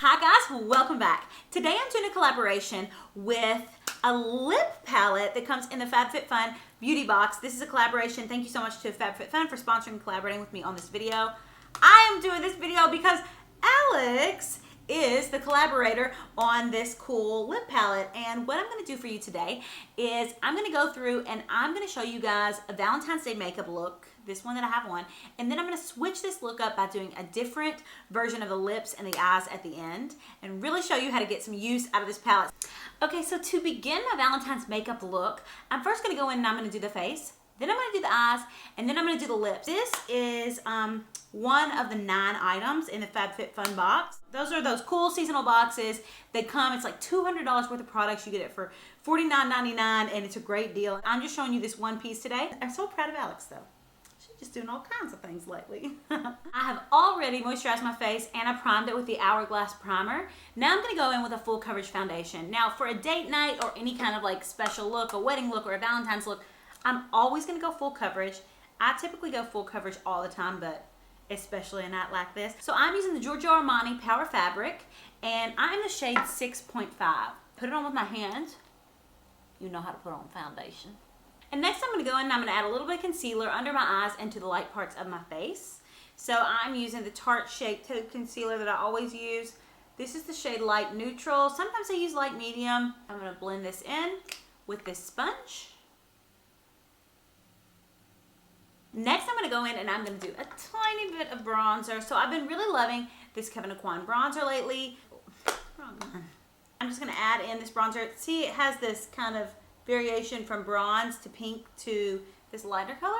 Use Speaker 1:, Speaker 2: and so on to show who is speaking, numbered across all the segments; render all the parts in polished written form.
Speaker 1: Hi guys, welcome back. Today I'm doing a collaboration with a lip palette that comes in the FabFitFun beauty box. This is a collaboration. Thank you so much to FabFitFun for sponsoring and collaborating with me on this video. I am doing this video because Alex is the collaborator on this cool lip palette, and what I'm going to do for you today is I'm going to go through and I'm going to show you guys a Valentine's Day makeup look, this one that I have on, and then I'm going to switch this look up by doing a different version of the lips and the eyes at the end and really show you how to get some use out of this palette. Okay, so to begin my Valentine's makeup look, I'm first going to go in and I'm going to do the face, then I'm going to do the eyes, and then I'm going to do the lips. This is one of the 9 items in the FabFitFun box. Those are those cool seasonal boxes. They come, it's like $200 worth of products. You get it for $49.99 and it's a great deal. I'm just showing you this one piece today. I'm so proud of Alex though. She's just doing all kinds of things lately. I have already moisturized my face and I primed it with the Hourglass primer. Now I'm gonna go in with a full coverage foundation. Now for a date night or any kind of like special look, a wedding look or a Valentine's look, I'm always gonna go full coverage. I typically go full coverage all the time, but especially a night like this. So I'm using the Giorgio Armani Power Fabric, and I'm in the shade 6.5. Put it on with my hand. You know how to put on foundation. And next I'm gonna go in and I'm gonna add a little bit of concealer under my eyes and to the light parts of my face. So I'm using the Tarte Shape Tape Concealer that I always use. This is the shade Light Neutral. Sometimes I use Light Medium. I'm gonna blend this in with this sponge. Next, I'm going to go in and I'm going to do a tiny bit of bronzer. So I've been really loving this Kevyn Aucoin bronzer lately. Wrong one. I'm just going to add in this bronzer. See, it has this kind of variation from bronze to pink to this lighter color.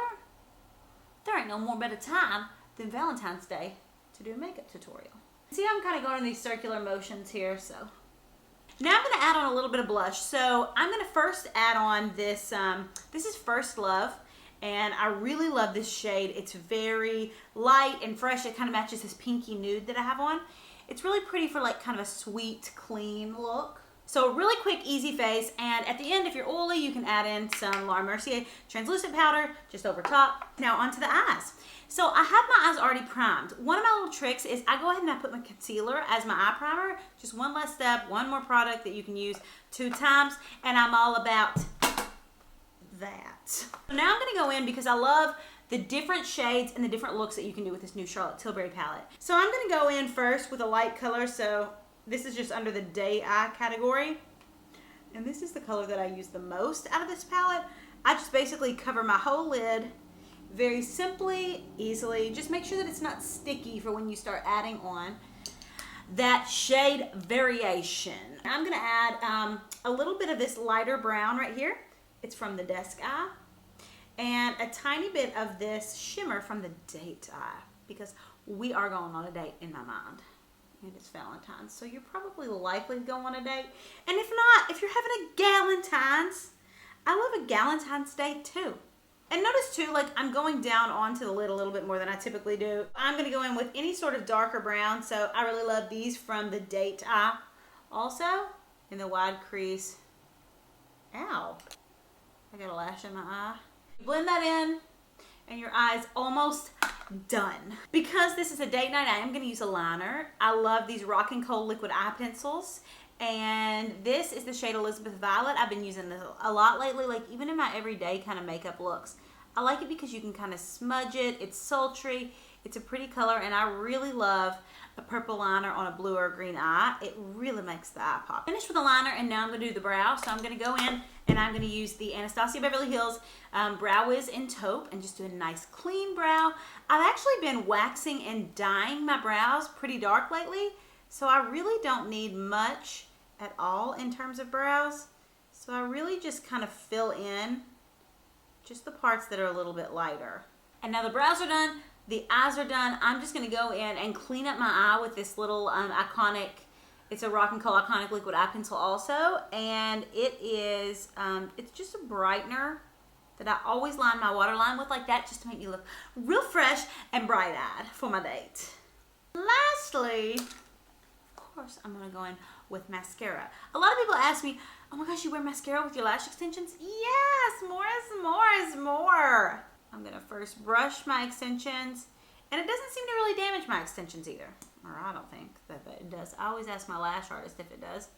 Speaker 1: There ain't no more better time than Valentine's Day to do a makeup tutorial. See, I'm kind of going in these circular motions here, so. Now I'm going to add on a little bit of blush. So I'm going to first add on this, this is First Love. And I really love this shade. It's very light and fresh. It kind of matches this pinky nude that I have on. It's really pretty for like kind of a sweet, clean look. So really quick, easy face. And at the end, if you're oily, you can add in some Laura Mercier translucent powder just over top. Now onto the eyes. So I have my eyes already primed. One of my little tricks is I go ahead and I put my concealer as my eye primer. Just one less step, one more product that you can use 2 times. And I'm all about that. So now I'm going to go in because I love the different shades and the different looks that you can do with this new Charlotte Tilbury palette. So I'm going to go in first with a light color. So this is just under the day eye category. And this is the color that I use the most out of this palette. I just basically cover my whole lid very simply, easily. Just make sure that it's not sticky for when you start adding on that shade variation. I'm going to add a little bit of this lighter brown right here. It's from the Desk Eye, and a tiny bit of this shimmer from the Date Eye, because we are going on a date in my mind, and it's Valentine's, so you're probably likely to go on a date. And if not, if you're having a Galentine's, I love a Galentine's Day too. And notice too, like I'm going down onto the lid a little bit more than I typically do. I'm going to go in with any sort of darker brown, so I really love these from the Date Eye. Also, in the wide crease. Ow. I got a lash in my eye. Blend that in, and your eye's almost done. Because this is a date night, I am going to use a liner. I love these Rock and Cold liquid eye pencils, and this is the shade Elizabeth Violet. I've been using this a lot lately, like even in my everyday kind of makeup looks. I like it because you can kind of smudge it. It's sultry. It's a pretty color, and I really love a purple liner on a blue or green eye. It really makes the eye pop. Finished with the liner, and now I'm going to do the brow. So I'm going to go in and I'm going to use the Anastasia Beverly Hills Brow Wiz in Taupe and just do a nice clean brow. I've actually been waxing and dyeing my brows pretty dark lately, so I really don't need much at all in terms of brows. So I really just kind of fill in just the parts that are a little bit lighter. And now the brows are done. The eyes are done. I'm just going to go in and clean up my eye with this little iconic, it's a Rock and Cold iconic liquid eye pencil also. And it is, it's just a brightener that I always line my waterline with like that, just to make me look real fresh and bright-eyed for my date. Lastly, of course, I'm going to go in with mascara. A lot of people ask me, oh my gosh, you wear mascara with your lash extensions? Yes, more is more is more. I'm going to first brush my extensions, and it doesn't seem to really damage my extensions either. Or I don't think that it does. I always ask my lash artist if it does.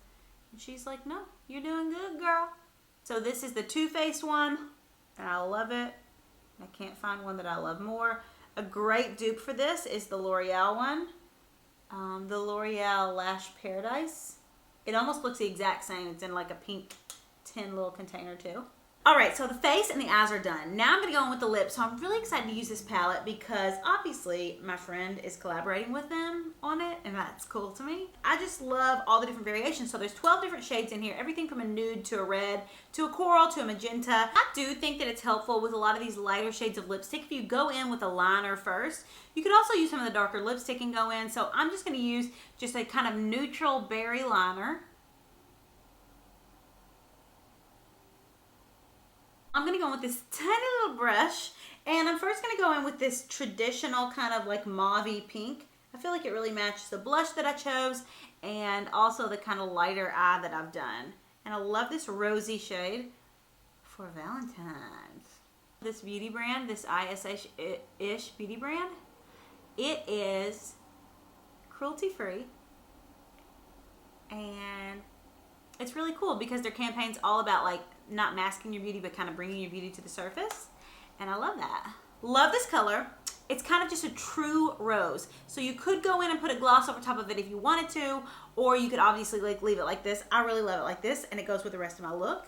Speaker 1: And she's like, no, you're doing good, girl. So this is the Too Faced one, and I love it. I can't find one that I love more. A great dupe for this is the L'Oreal one. The L'Oreal Lash Paradise. It almost looks the exact same. It's in like a pink tin little container too. All right, so the face and the eyes are done. Now I'm gonna go in with the lips. So I'm really excited to use this palette because obviously my friend is collaborating with them on it, and that's cool to me. I just love all the different variations. So there's 12 different shades in here, everything from a nude to a red, to a coral, to a magenta. I do think that it's helpful with a lot of these lighter shades of lipstick if you go in with a liner first. You could also use some of the darker lipstick and go in. So I'm just gonna use just a kind of neutral berry liner. I'm gonna go in with this tiny little brush, and I'm first gonna go in with this traditional kind of like mauve-y pink. I feel like it really matches the blush that I chose and also the kind of lighter eye that I've done. And I love this rosy shade for Valentine's. This beauty brand, this ISH-ish beauty brand, it is cruelty-free, and it's really cool because their campaign's all about like not masking your beauty but kind of bringing your beauty to the surface, and I love that. Love this color. It's kind of just a true rose, so you could go in and put a gloss over top of it if you wanted to, or you could obviously like leave it like this. I really love it like this, and it goes with the rest of my look.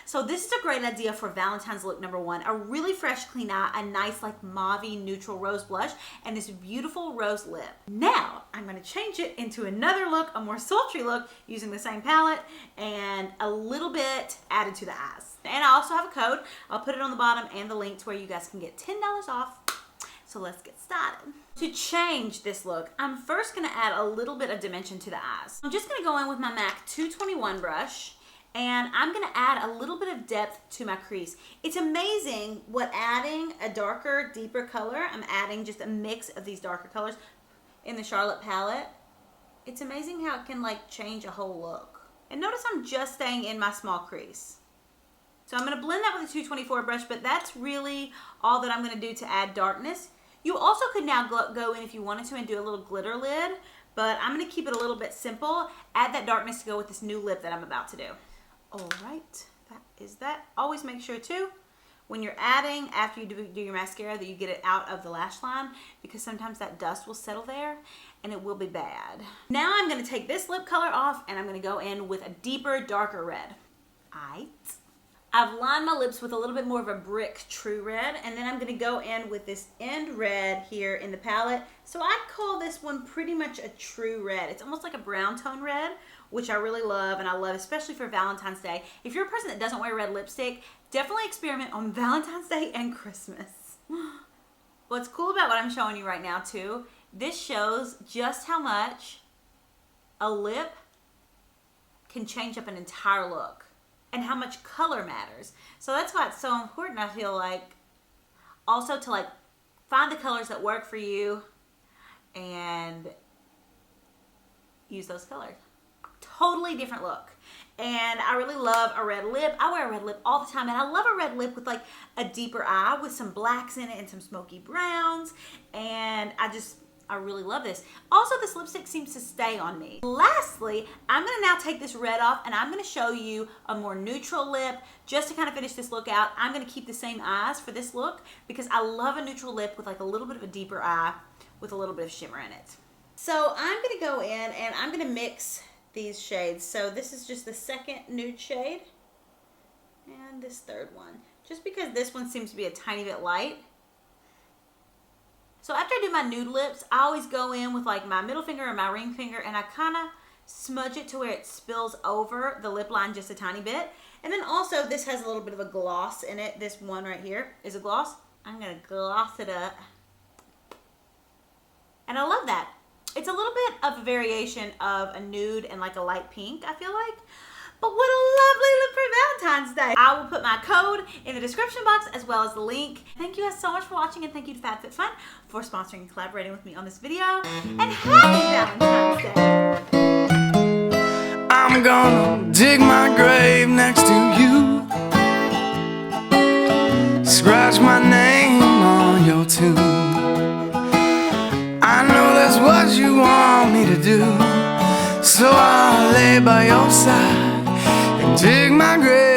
Speaker 1: So this is a great idea for Valentine's look number one. A really fresh, clean eye, a nice like mauve-y neutral rose blush, and this beautiful rose lip. Now, I'm gonna change it into another look, a more sultry look, using the same palette and a little bit added to the eyes. And I also have a code. I'll put it on the bottom and the link to where you guys can get $10 off. So let's get started. To change this look, I'm first gonna add a little bit of dimension to the eyes. I'm just gonna go in with my MAC 221 brush, and I'm gonna add a little bit of depth to my crease. It's amazing what adding a darker, deeper color, I'm adding just a mix of these darker colors in the Charlotte palette. It's amazing how it can like change a whole look. And notice I'm just staying in my small crease. So I'm gonna blend that with a 224 brush, but that's really all that I'm gonna do to add darkness. You also could now go in if you wanted to and do a little glitter lid, but I'm gonna keep it a little bit simple, add that darkness to go with this new lip that I'm about to do. All right, that is that. Always make sure too, when you're adding, after you do your mascara, that you get it out of the lash line, because sometimes that dust will settle there and it will be bad. Now I'm gonna take this lip color off and I'm gonna go in with a deeper, darker red. I've lined my lips with a little bit more of a brick true red, and then I'm gonna go in with this end red here in the palette. So I call this one pretty much a true red. It's almost like a brown tone red, which I really love, and I love especially for Valentine's Day. If you're a person that doesn't wear red lipstick, definitely experiment on Valentine's Day and Christmas. What's cool about what I'm showing you right now too, this shows just how much a lip can change up an entire look and how much color matters. So that's why it's so important, I feel like, also to like find the colors that work for you and use those colors. Totally different look. And I really love a red lip. I wear a red lip all the time, and I love a red lip with like a deeper eye with some blacks in it and some smoky browns, and I really love this. Also, this lipstick seems to stay on me. Lastly, I'm gonna now take this red off and I'm gonna show you a more neutral lip just to kind of finish this look out. I'm gonna keep the same eyes for this look because I love a neutral lip with like a little bit of a deeper eye with a little bit of shimmer in it. So I'm gonna go in and I'm gonna mix these shades. So this is just the second nude shade and this third one, just because this one seems to be a tiny bit light. So after I do my nude lips, I always go in with like my middle finger and my ring finger, and I kind of smudge it to where it spills over the lip line just a tiny bit. And then also this has a little bit of a gloss in it. This one right here is a gloss. I'm gonna gloss it up. And I love that. It's a little bit of a variation of a nude and like a light pink, I feel like. But what a lovely look for Valentine's Day. I will put my code in the description box as well as the link. Thank you guys so much for watching, and thank you to FabFitFun for sponsoring and collaborating with me on this video. And happy Valentine's Day.
Speaker 2: I'm gonna dig my grave next to you, scratch my name on your tomb. I know that's what you want. to do. So I'll lay by your side and dig my grave.